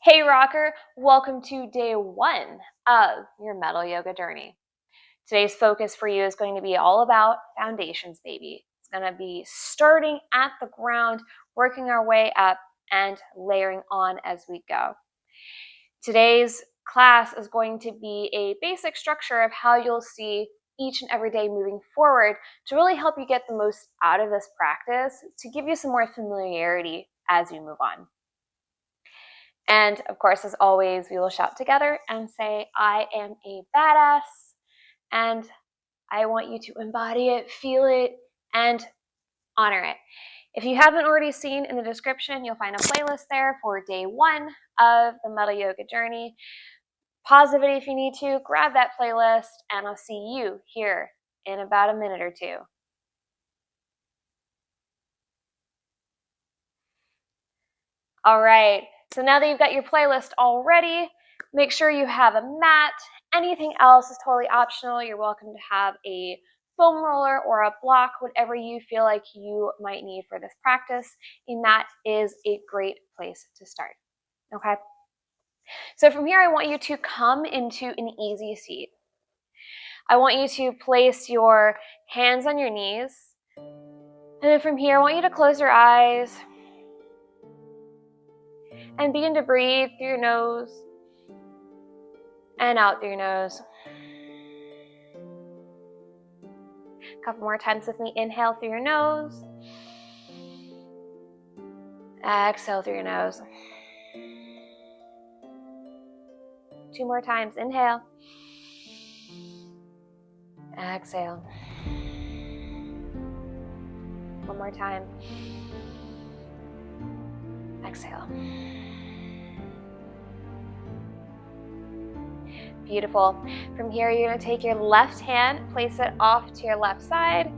Hey Rocker, welcome to day one of your metal yoga journey. Today's focus for you is going to be all about foundations, baby. It's going to be starting at the ground, working our way up, and layering on as we go. Today's class is going to be a basic structure of how you'll see each and every day moving forward to really help you get the most out of this practice, to give you some more familiarity as you move on. And of course, as always, we will shout together and say, I am a badass. And I want you to embody it, feel it, and honor it. If you haven't already seen in the description, you'll find a playlist there for day one of the metal yoga journey. Pause the video if you need to, grab that playlist, and I'll see you here in about a minute or two. All right. So now that you've got your playlist all ready, make sure you have a mat. Anything else is totally optional. You're welcome to have a foam roller or a block, whatever you feel like you might need for this practice. A mat is a great place to start. Okay? So from here, I want you to come into an easy seat. I want you to place your hands on your knees. And then from here, I want you to close your eyes and begin to breathe through your nose and out through your nose. A couple more times with me. Inhale through your nose. Exhale through your nose. 2 more times. Inhale. Exhale. 1 more time. Exhale. Beautiful. From here, you're going to take your left hand, place it off to your left side,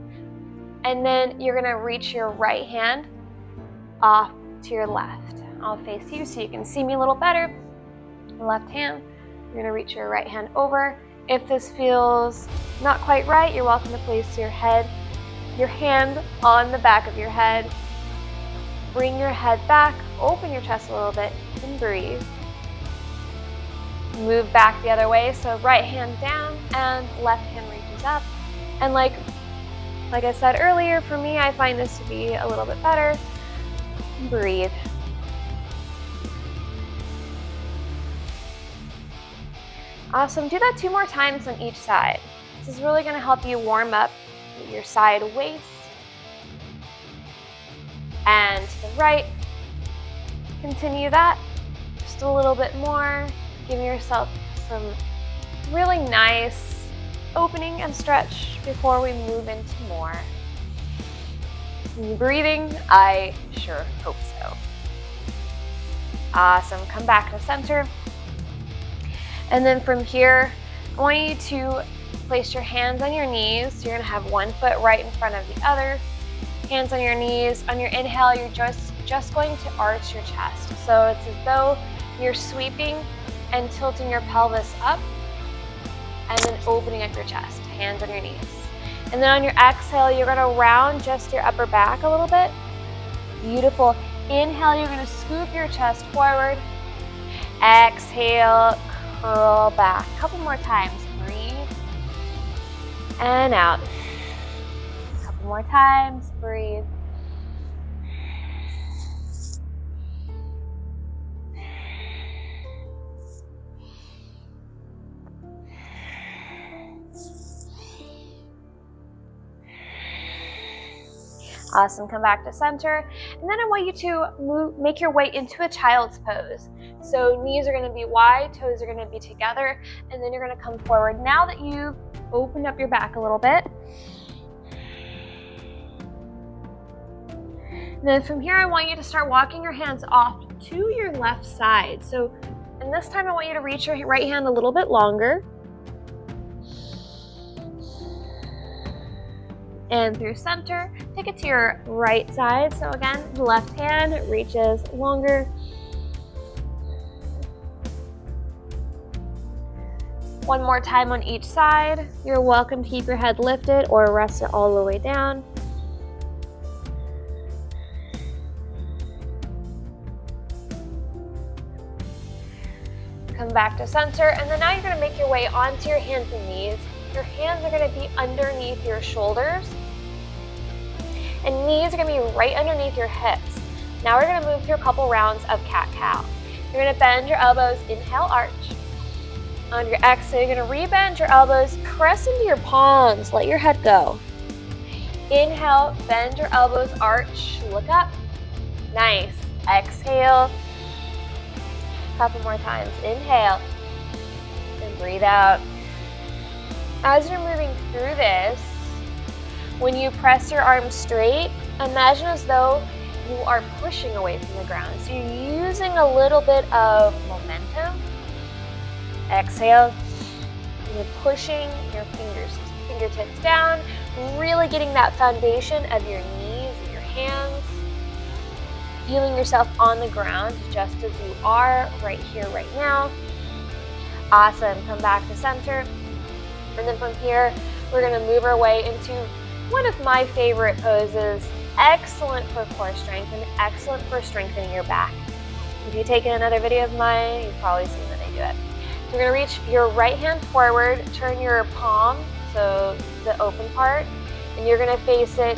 and then you're going to reach your right hand off to your left. I'll face you so you can see me a little better. Left hand, you're going to reach your right hand over. If this feels not quite right, you're welcome to place your hand on the back of your head. Bring your head back, open your chest a little bit, and breathe. Move back the other way, so right hand down and left hand reaches up. And like I said earlier, for me, I find this to be a little bit better. Breathe. Awesome. Do that 2 more times on each side. This is really going to help you warm up your side waist. And to the right. Continue that. Just a little bit more. Give yourself some really nice opening and stretch before we move into more. Breathing? I sure hope so. Awesome. Come back to center. And then from here, I want you to place your hands on your knees. So you're going to have one foot right in front of the other. Hands on your knees. On your inhale, you're just going to arch your chest. So it's as though you're sweeping and tilting your pelvis up and then opening up your chest. Hands on your knees. And then on your exhale, you're going to round just your upper back a little bit. Beautiful. Inhale, you're going to scoop your chest forward. Exhale, curl back. A couple more times. Breathe. And out. A couple more times. Breathe. Awesome. Come back to center. And then I want you to make your way into a child's pose. So knees are going to be wide, toes are going to be together, and then you're going to come forward. Now that you've opened up your back a little bit. And then from here, I want you to start walking your hands off to your left side. So, and this time I want you to reach your right hand a little bit longer. And through center, take it to your right side. So again, left hand reaches longer. One more time on each side. You're welcome to keep your head lifted or rest it all the way down. Come back to center, and then now you're going to make your way onto your hands and knees. Your hands are going to be underneath your shoulders, and knees are going to be right underneath your hips. Now we're going to move through a couple rounds of cat-cow. You're going to bend your elbows, inhale, arch. On your exhale, you're going to re-bend your elbows, press into your palms, let your head go. Inhale, bend your elbows, arch, look up. Nice. Exhale. Couple more times. Inhale and breathe out. As you're moving through this, when you press your arms straight, imagine as though you are pushing away from the ground. So you're using a little bit of momentum. Exhale. You're pushing your fingertips down, really getting that foundation of your knees and your hands. Feeling yourself on the ground just as you are right here, right now. Awesome. Come back to center. And then from here, we're going to move our way into one of my favorite poses. Excellent for core strength and excellent for strengthening your back. If you've taken another video of mine, you've probably seen that I do it. So you're going to reach your right hand forward, turn your palm, so the open part, and you're going to face it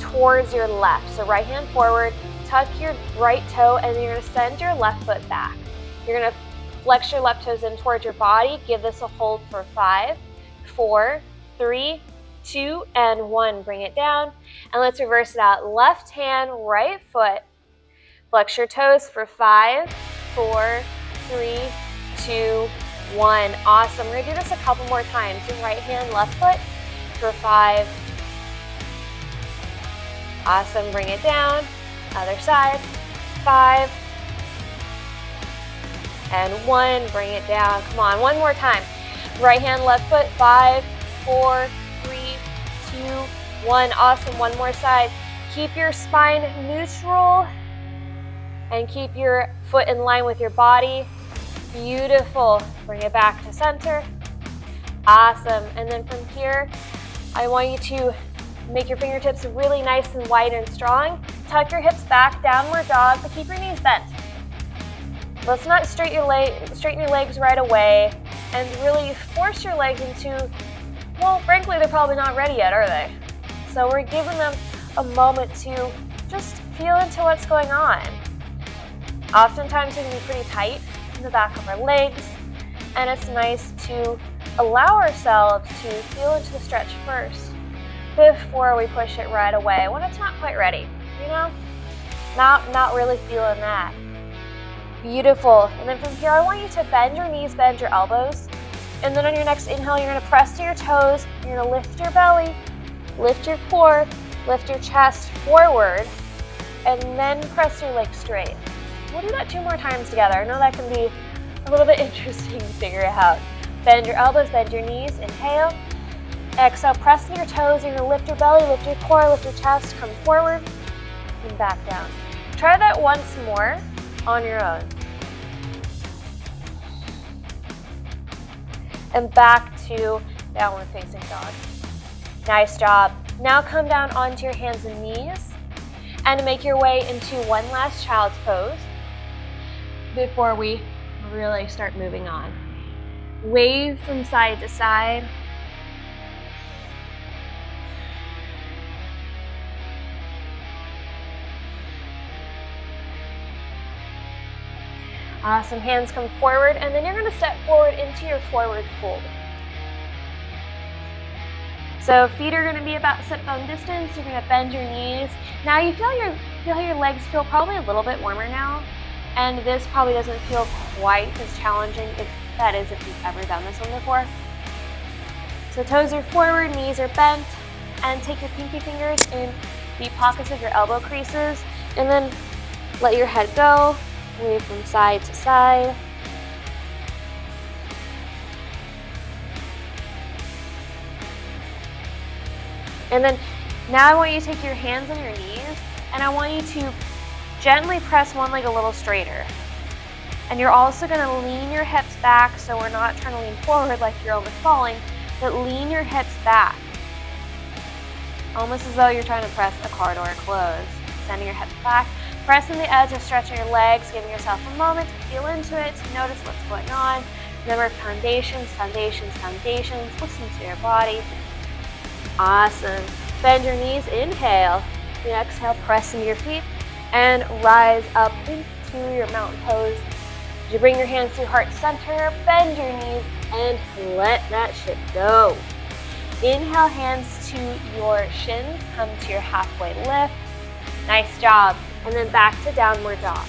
towards your left. So right hand forward, tuck your right toe, and then you're going to send your left foot back. You're going to flex your left toes in towards your body. Give this a hold for 5, 4, 3, 2, and 1. Bring it down. And let's reverse it out. Left hand, right foot. Flex your toes for 5, 4, 3, 2, 1. Awesome. We're going to do this a couple more times. Your right hand, left foot for 5. Awesome. Bring it down. Other side. 5 and 1. Bring it down. Come on. One more time. Right hand, left foot. 5, 4, 3, 2, 1. Awesome. One more side. Keep your spine neutral and keep your foot in line with your body. Beautiful. Bring it back to center. Awesome. And then from here, I want you to make your fingertips really nice and wide and strong. Tuck your hips back, downward dog, but keep your knees bent. Let's not straighten your legs right away and really force your legs into, well, frankly, they're probably not ready yet, are they? So we're giving them a moment to just feel into what's going on. Oftentimes, it can be pretty tight in the back of our legs, and it's nice to allow ourselves to feel into the stretch first before we push it right away when it's not quite ready, you know? Not really feeling that. Beautiful. And then from here, I want you to bend your knees, bend your elbows, and then on your next inhale, you're going to press to your toes, you're going to lift your belly, lift your core, lift your chest forward, and then press your legs straight. We'll do that 2 more times together. I know that can be a little bit interesting to figure out. Bend your elbows, bend your knees, inhale. Exhale, press to your toes. You're going to lift your belly, lift your core, lift your chest, come forward, and back down. Try that once more on your own. And back to downward facing dog. Nice job. Now come down onto your hands and knees and make your way into one last child's pose before we really start moving on. Wave from side to side. Awesome. Hands come forward, and then you're going to step forward into your forward fold. So feet are going to be about sit bone distance. You're going to bend your knees. Now you feel your legs feel probably a little bit warmer now, and this probably doesn't feel quite as challenging if you've ever done this one before. So toes are forward, knees are bent, and take your pinky fingers in the pockets of your elbow creases, and then let your head go. Wave from side to side. And then now I want you to take your hands on your knees, and I want you to gently press one leg a little straighter. And you're also going to lean your hips back, so we're not trying to lean forward like you're almost falling, but lean your hips back. Almost as though you're trying to press a car door closed. Sending your hips back. Pressing the edge of stretching your legs, giving yourself a moment to feel into it, to notice what's going on. Remember, foundations, foundations, foundations. Listen to your body. Awesome. Bend your knees, inhale. And exhale, press into your feet and rise up into your mountain pose. As you bring your hands to heart center, bend your knees and let that shit go. Inhale, hands to your shins, come to your halfway lift. Nice job. And then back to downward dog.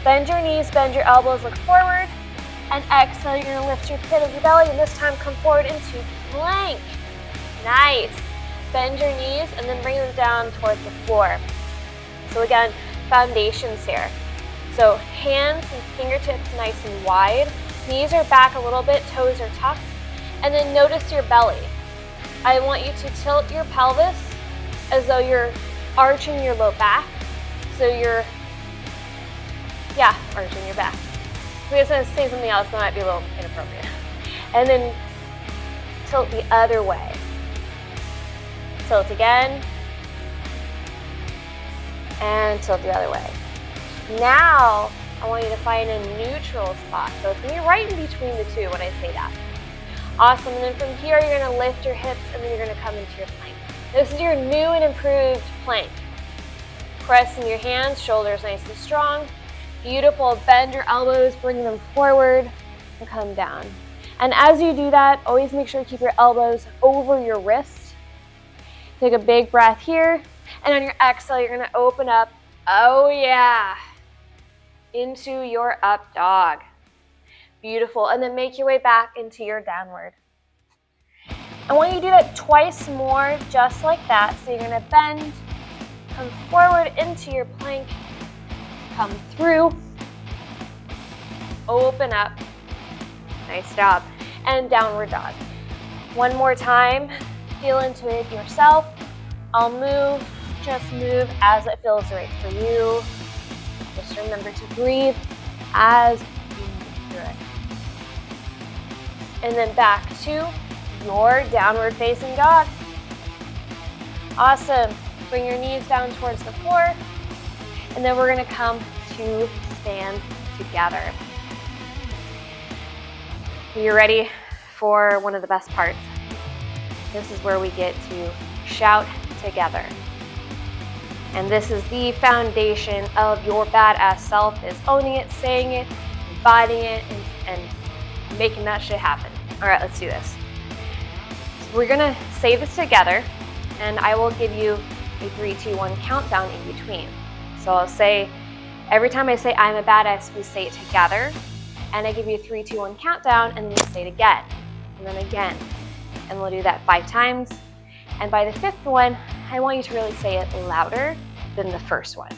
Bend your knees, bend your elbows, look forward. And exhale, you're gonna lift your pit of your belly, and this time come forward into plank. Nice. Bend your knees and then bring them down towards the floor. So again, foundations here. So hands and fingertips nice and wide. Knees are back a little bit, toes are tucked. And then notice your belly. I want you to tilt your pelvis as though you're arching your low back. So you're, arching your back. If I was going to say something else, that might be a little inappropriate. And then tilt the other way. Tilt again. And tilt the other way. Now, I want you to find a neutral spot. So it's going to be right in between the two when I say that. Awesome. And then from here, you're going to lift your hips and then you're going to come into your plank. This is your new and improved plank. Press in your hands, shoulders nice and strong. Beautiful. Bend your elbows, bring them forward, and come down. And as you do that, always make sure to keep your elbows over your wrist. Take a big breath here. And on your exhale, you're going to open up, into your up dog. Beautiful. And then make your way back into your downward. I want you to do that twice more, just like that. So you're going to bend, come forward into your plank, come through, open up. Nice job. And downward dog. One more time. Feel into it yourself. I'll move. Just move as it feels right for you. Just remember to breathe as you move through it. And then back to your downward facing dog. Awesome. Bring your knees down towards the floor. And then we're going to come to stand together. You're ready for one of the best parts. This is where we get to shout together. And this is the foundation of your badass self, is owning it, saying it, embodying it, and making that shit happen. All right, let's do this. So we're gonna say this together, and I will give you a 3, 2, 1 countdown in between. So I'll say, every time I say I'm a badass, we say it together, and I give you a 3, 2, 1 countdown, and then you say it again, and then again. And we'll do that 5 times. And by the 5th one, I want you to really say it louder than the first one.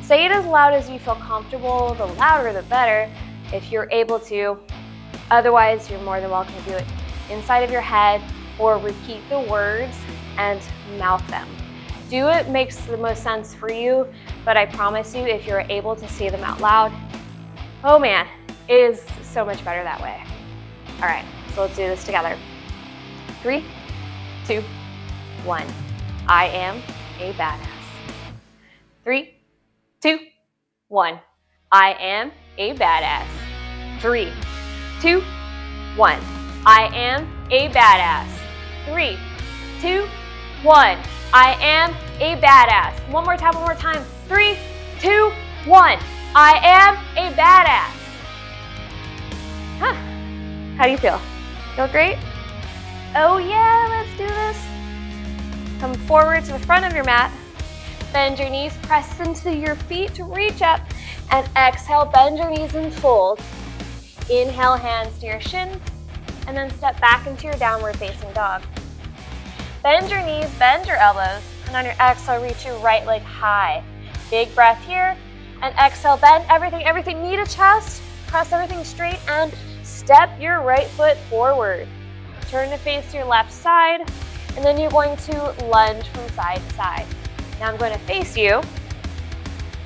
Say it as loud as you feel comfortable. The louder, the better, if you're able to. Otherwise, you're more than welcome to do it inside of your head or repeat the words and mouth them. Do it makes the most sense for you, but I promise you, if you're able to say them out loud, oh man, it is so much better that way. All right, so let's do this together. 3, 2, 1. I am a badass. 3, 2, 1. I am a badass. 3, 2, 1. I am a badass. 3, 2, 1. I am a badass. One more time. 3, 2, 1. I am a badass. How do you feel? Feel great? Oh yeah, let's do this. Come forward to the front of your mat. Bend your knees, press into your feet to reach up, and exhale, bend your knees and fold. Inhale, hands to your shins, and then step back into your downward facing dog. Bend your knees, bend your elbows, and on your exhale, reach your right leg high. Big breath here, and exhale, bend everything, knee to chest, press everything straight, and step your right foot forward. Turn to face your left side, and then you're going to lunge from side to side. Now I'm going to face you,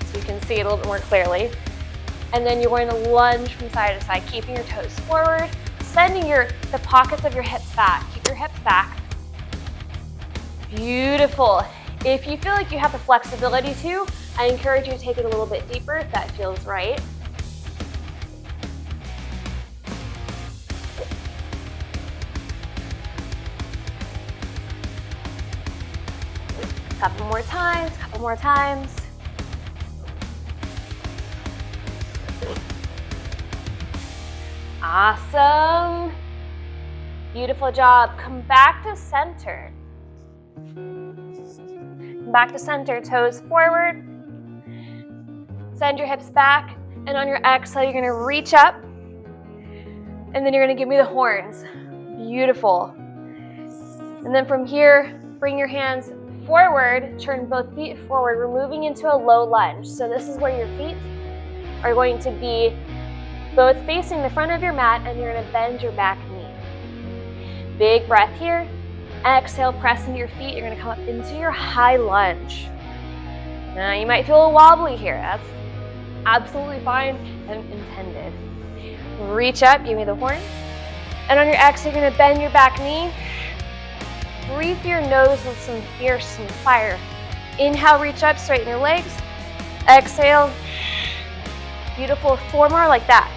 so you can see it a little bit more clearly. And then you're going to lunge from side to side, keeping your toes forward, sending the pockets of your hips back. Keep your hips back. Beautiful. If you feel like you have the flexibility to, I encourage you to take it a little bit deeper if that feels right. Couple more times, couple more times. Awesome. Beautiful job. Come back to center. Come back to center, toes forward. Send your hips back, and on your exhale, you're gonna reach up, and then you're gonna give me the horns. Beautiful. And then from here, bring your hands forward, turn both feet forward. We're moving into a low lunge. So this is where your feet are going to be both facing the front of your mat, and you're gonna bend your back knee. Big breath here. Exhale, press into your feet. You're gonna come up into your high lunge. Now you might feel a wobbly here. That's absolutely fine and intended. Reach up, give me the horns. And on your exhale, you're gonna bend your back knee. Breathe through your nose with some fierce, some fire. Inhale, reach up, straighten your legs. Exhale. Beautiful, 4 more like that.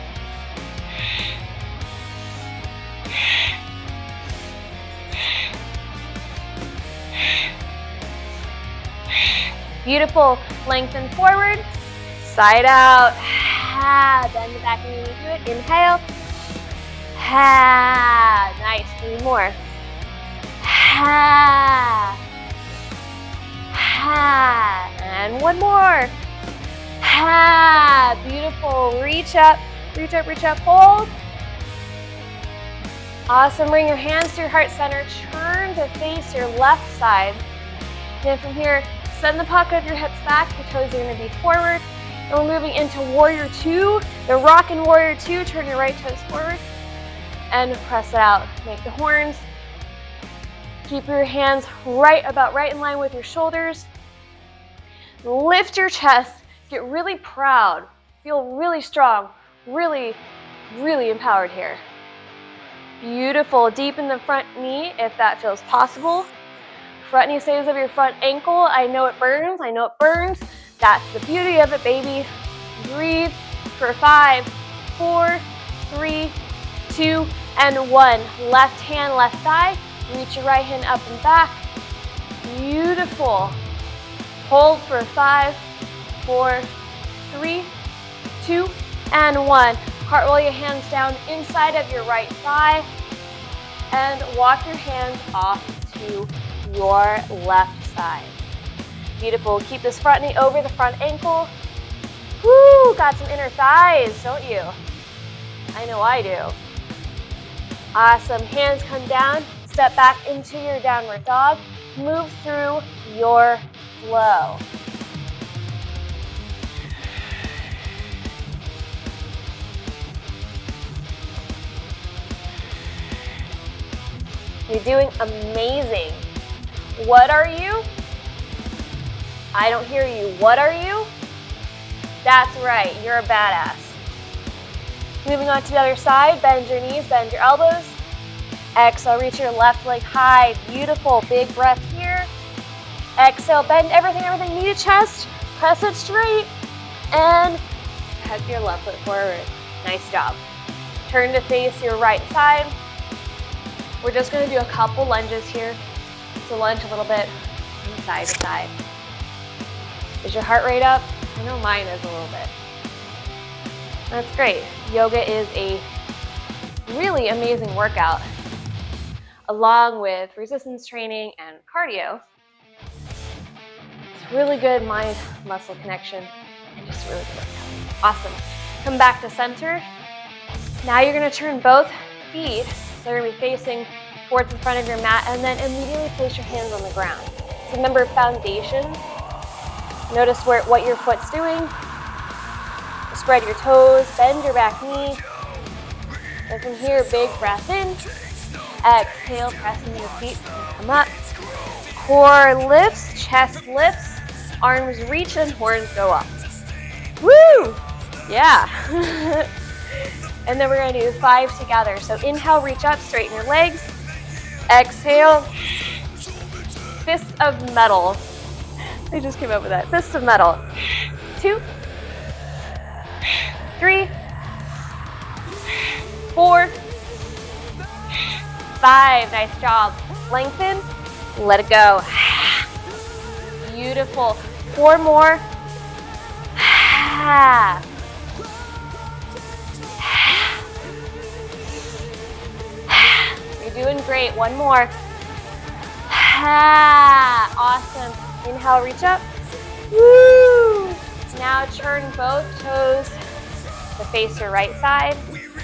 Beautiful, lengthen forward, side out. Bend the back knee to it. Inhale. Nice, 3 more. And 1 more. Beautiful. Reach up, reach up, reach up. Hold. Awesome. Bring your hands to your heart center. Turn to face your left side. Then from here, send the puck of your hips back. Your toes are going to be forward. And we're moving into Warrior 2. The rockin' Warrior 2. Turn your right toes forward and press it out. Make the horns. Keep your hands about right in line with your shoulders. Lift your chest. Get really proud. Feel really strong. Really, really empowered here. Beautiful. Deepen the front knee if that feels possible. Front knee stays over your front ankle. I know it burns. I know it burns. That's the beauty of it, baby. Breathe for 5, 4, 3, 2, and 1. Left hand, left thigh. Reach your right hand up and back. Beautiful. Hold for 5, 4, 3, 2, and 1. Cartwheel your hands down inside of your right thigh and walk your hands off to your left side. Beautiful. Keep this front knee over the front ankle. Woo! Got some inner thighs, don't you? I know I do. Awesome. Hands come down. Step back into your downward dog. Move through your flow. You're doing amazing. What are you? I don't hear you. What are you? That's right, you're a badass. Moving on to the other side, bend your knees, bend your elbows. Exhale, reach your left leg high. Beautiful, big breath here. Exhale, bend everything, knee to chest. Press it straight. And step your left foot forward. Nice job. Turn to face your right side. We're just going to do a couple lunges here. So lunge a little bit from side to side. Is your heart rate up? I know mine is a little bit. That's great. Yoga is a really amazing workout. Along with resistance training and cardio, it's really good mind-muscle connection and just really good workout. Awesome. Come back to center. Now you're going to turn both feet, so you're going to be facing towards the front of your mat, and then immediately place your hands on the ground. So remember foundation. Notice what your foot's doing. Spread your toes, bend your back knee. And from here, big breath in. Exhale, press into your feet, come up. Core lifts, chest lifts, arms reach and horns go up. Woo! Yeah. And then we're gonna do 5 together. So inhale, reach up, straighten your legs. Exhale, fist of metal. I just came up with that. Fist of metal. 2, 3, 4, 5. Nice job. Lengthen. Let it go. Beautiful. 4 more. You're doing great. 1 more. Awesome. Inhale, reach up. Woo! Now turn both toes to face your right side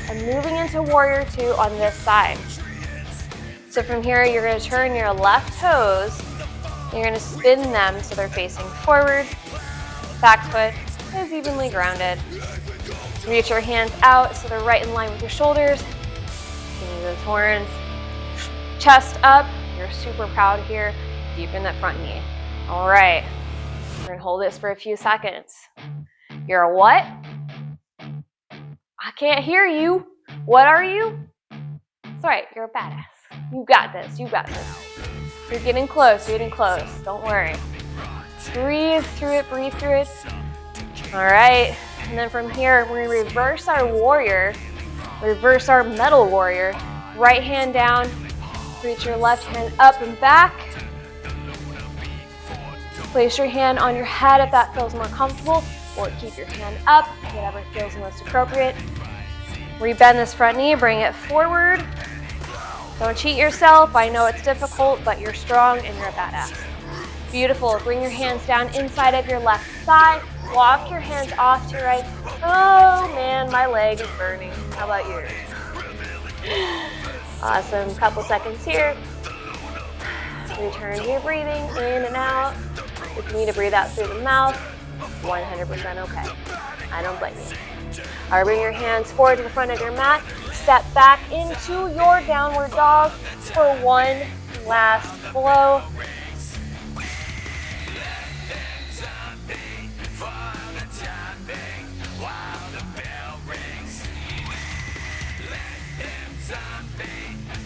and moving into warrior 2 on this side. So from here, you're going to turn your left toes. You're going to spin them so they're facing forward. Back foot is evenly grounded. Reach your hands out so they're right in line with your shoulders. Give me those horns. Chest up. You're super proud here. Deepen that front knee. All right. We're going to hold this for a few seconds. You're a what? I can't hear you. What are you? That's right. You're a badass. You got this. You got this. You're getting close. You're getting close. Don't worry. Breathe through it. Breathe through it. All right. And then from here, we're going to reverse our warrior. Reverse our metal warrior. Right hand down. Reach your left hand up and back. Place your hand on your head if that feels more comfortable, or keep your hand up, whatever feels most appropriate. Rebend this front knee, bring it forward. Don't cheat yourself. I know it's difficult, but you're strong and you're a badass. Beautiful. Bring your hands down inside of your left thigh. Walk your hands off to your right. Oh man, my leg is burning. How about yours? Awesome. Couple seconds here. Return to your breathing in and out. If you need to breathe out through the mouth, 100% okay. I don't blame you. All right, bring your hands forward to the front of your mat. Step back into your downward dog for 1 last flow.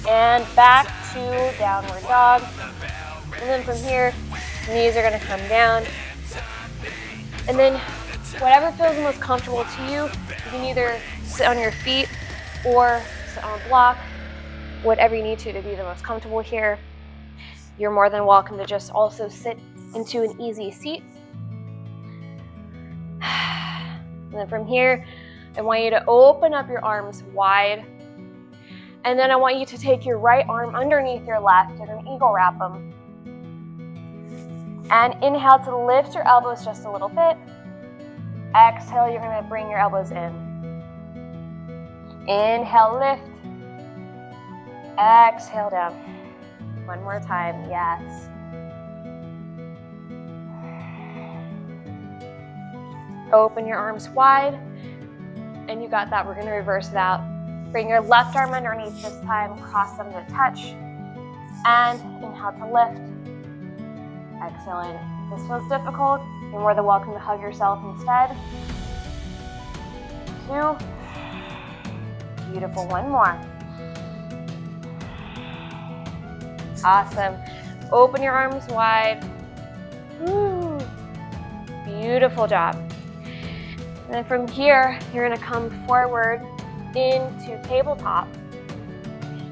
And back to downward dog. And then from here, knees are going to come down. And then whatever feels the most comfortable to you, you can either sit on your feet or sit on a block, whatever you need to be the most comfortable here. You're more than welcome to just also sit into an easy seat. And then from here, I want you to open up your arms wide. And then I want you to take your right arm underneath your left and an eagle wrap them. And inhale to lift your elbows just a little bit. Exhale, you're going to bring your elbows in. Inhale, lift. Exhale down. One more time, yes. Open your arms wide. And you got that. We're going to reverse it out. Bring your left arm underneath this time. Cross them to touch. And inhale to lift. Exhale in. If this feels difficult, you're more than welcome to hug yourself instead. 2. Beautiful. 1 more. Awesome. Open your arms wide. Woo. Beautiful job. And then from here, you're going to come forward into tabletop.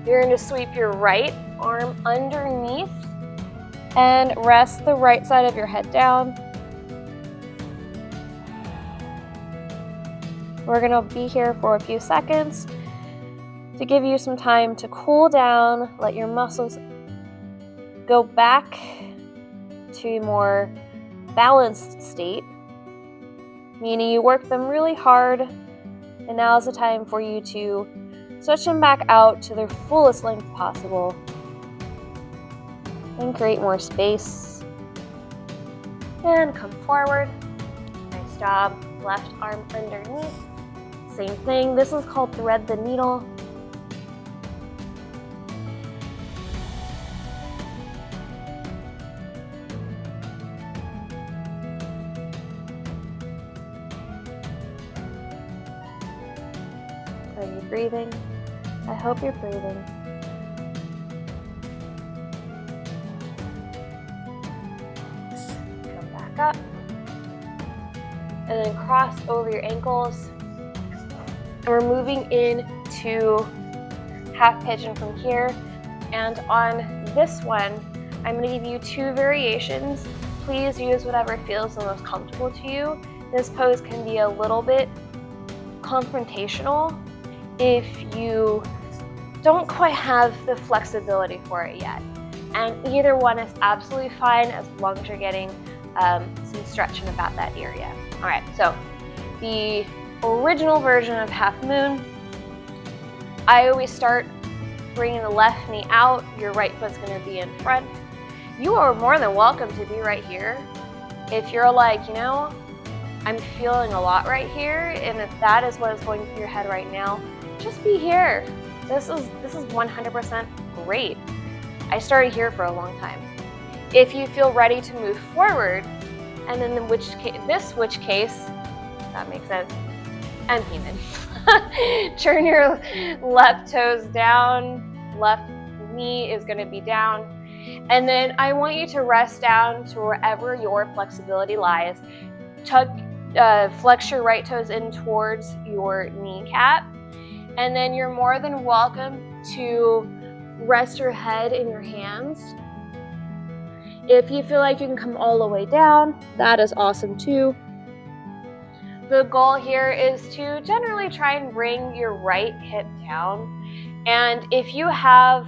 You're going to sweep your right arm underneath and rest the right side of your head down. We're going to be here for a few seconds to give you some time to cool down, let your muscles go back to a more balanced state, meaning you work them really hard, and now is the time for you to stretch them back out to their fullest length possible and create more space. And come forward. Nice job. Left arm underneath. Same thing. This is called thread the needle. Are you breathing? I hope you're breathing. Come back. back up. And then cross over your ankles. And we're moving into half pigeon from here. And on this one, I'm going to give you 2 variations. Please use whatever feels the most comfortable to you. This pose can be a little bit confrontational if you don't quite have the flexibility for it yet. And either one is absolutely fine as long as you're getting some stretching about that area. All right, so the original version of half moon, I always start bringing the left knee out. Your right foot's going to be in front. You are more than welcome to be right here. If you're like, you know, I'm feeling a lot right here, and if that is what is going through your head right now, just be here. This is 100% great. I started here for a long time. If you feel ready to move forward, and then in this switch case, that makes sense, I'm human. Turn your left toes down, left knee is going to be down, and then I want you to rest down to wherever your flexibility lies. Flex your right toes in towards your kneecap, and then you're more than welcome to rest your head in your hands. If you feel like you can come all the way down, that is awesome too. The goal here is to generally try and bring your right hip down. And if you have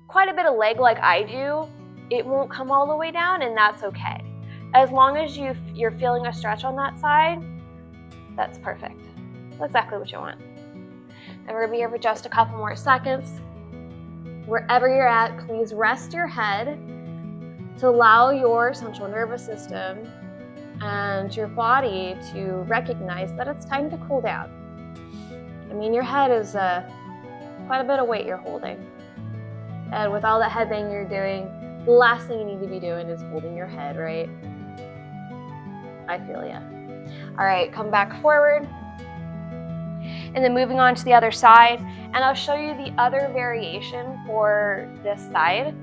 quite a bit of leg like I do, it won't come all the way down, and that's okay. As long as you're feeling a stretch on that side, that's perfect. That's exactly what you want. And we're gonna be here for just a couple more seconds. Wherever you're at, please rest your head to allow your central nervous system and your body to recognize that it's time to cool down. I mean, your head is quite a bit of weight you're holding. And with all that head banging you're doing, the last thing you need to be doing is holding your head, right? I feel ya. All right, come back forward. And then moving on to the other side. And I'll show you the other variation for this side.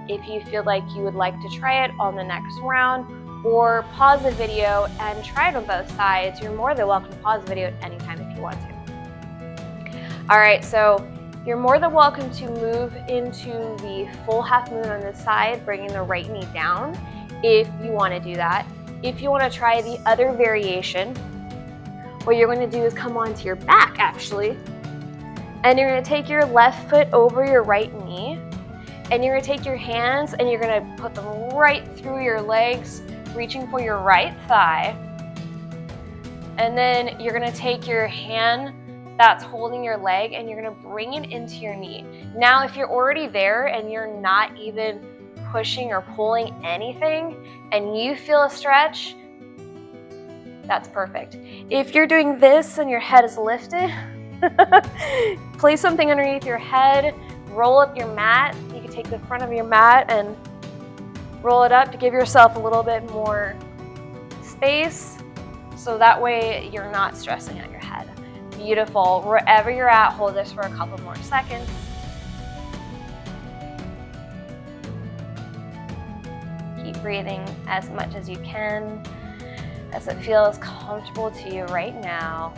If you feel like you would like to try it on the next round, or pause the video and try it on both sides, you're more than welcome to pause the video at any time if you want to. All right, so you're more than welcome to move into the full half moon on this side, bringing the right knee down if you want to do that. If you want to try the other variation, what you're going to do is come onto your back actually, and you're going to take your left foot over your right knee, and you're going to take your hands and you're going to put them right through your legs, reaching for your right thigh. And then you're going to take your hand that's holding your leg and you're going to bring it into your knee. Now, if you're already there and you're not even pushing or pulling anything and you feel a stretch, that's perfect. If you're doing this and your head is lifted, place something underneath your head, roll up your mat. You can take the front of your mat and roll it up to give yourself a little bit more space, so that way you're not stressing out your head. Beautiful. Wherever you're at, hold this for a couple more seconds. Keep breathing as much as you can, as it feels comfortable to you right now.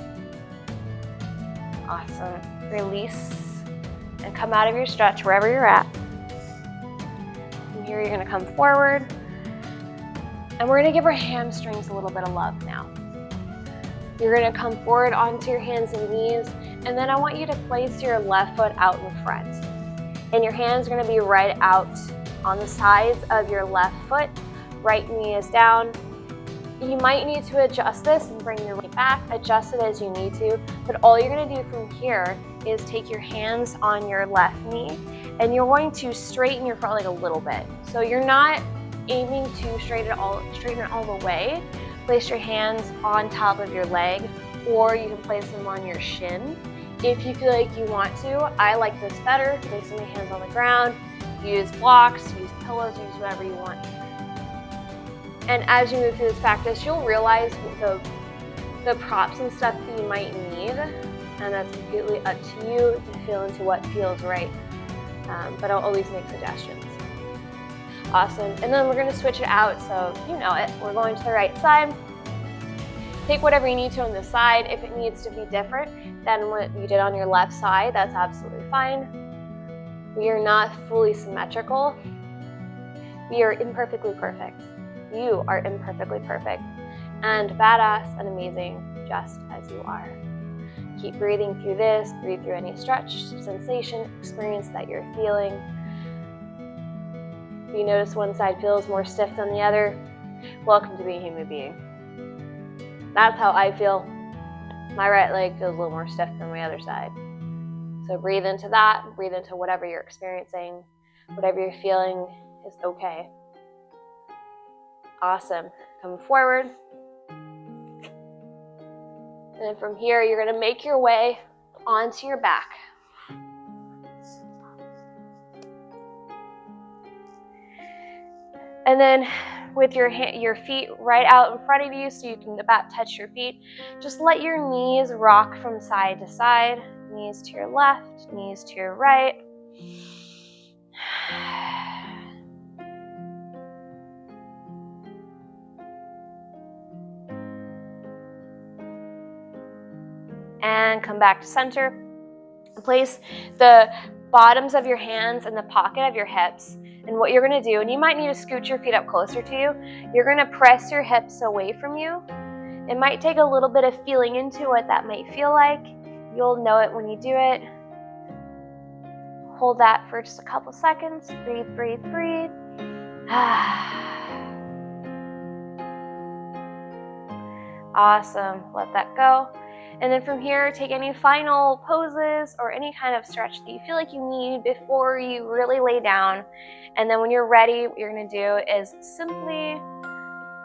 Awesome. Release and come out of your stretch wherever you're at. From here, you're going to come forward, and we're going to give our hamstrings a little bit of love now. You're going to come forward onto your hands and knees, and then I want you to place your left foot out in front. And your hands are going to be right out on the sides of your left foot. Right knee is down. You might need to adjust this and bring your right back. Adjust it as you need to, but all you're going to do from here is take your hands on your left knee, and you're going to straighten your front leg a little bit. So you're not aiming to straighten it all the way. Place your hands on top of your leg, or you can place them on your shin if you feel like you want to. I like this better, placing my hands on the ground. Use blocks, use pillows, use whatever you want. And as you move through this practice, you'll realize the props and stuff that you might need, and that's completely up to you to feel into what feels right. But I'll always make suggestions. Awesome. And then we're going to switch it out, so you know it. We're going to the right side. Take whatever you need to on the side. If it needs to be different than what you did on your left side, that's absolutely fine. We are not fully symmetrical. We are imperfectly perfect. You are imperfectly perfect and badass and amazing just as you are. Keep breathing through this. Breathe through any stretch, sensation, experience that you're feeling. If you notice one side feels more stiff than the other, welcome to being a human being. That's how I feel. My right leg feels a little more stiff than my other side. So breathe into that. Breathe into whatever you're experiencing. Whatever you're feeling is okay. Awesome. Come forward. And then from here, you're going to make your way onto your back. And then with your feet right out in front of you so you can about touch your feet, just let your knees rock from side to side. Knees to your left, knees to your right. And come back to center. Place the bottoms of your hands in the pocket of your hips. And what you're going to do, and you might need to scoot your feet up closer to you, you're going to press your hips away from you. It might take a little bit of feeling into what that might feel like. You'll know it when you do it. Hold that for just a couple seconds. Breathe, breathe, breathe. Awesome. Let that go. And then from here, take any final poses or any kind of stretch that you feel like you need before you really lay down. And then when you're ready, what you're going to do is simply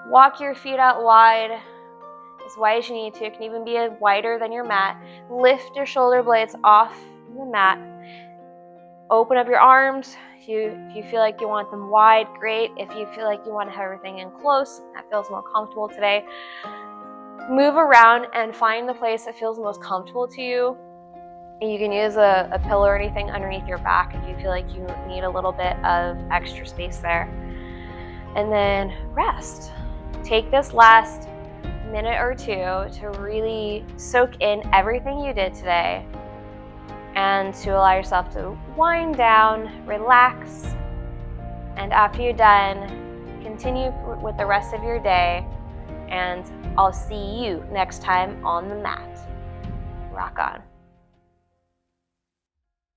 walk your feet out wide as you need to. It can even be wider than your mat. Lift your shoulder blades off the mat. Open up your arms. If you feel like you want them wide, great. If you feel like you want to have everything in close, that feels more comfortable today. Move around and find the place that feels most comfortable to you. You can use a pillow or anything underneath your back if you feel like you need a little bit of extra space there. And then rest. Take this last minute or two to really soak in everything you did today and to allow yourself to wind down, relax, and after you're done, continue with the rest of your day. And I'll see you next time on the mat. Rock on.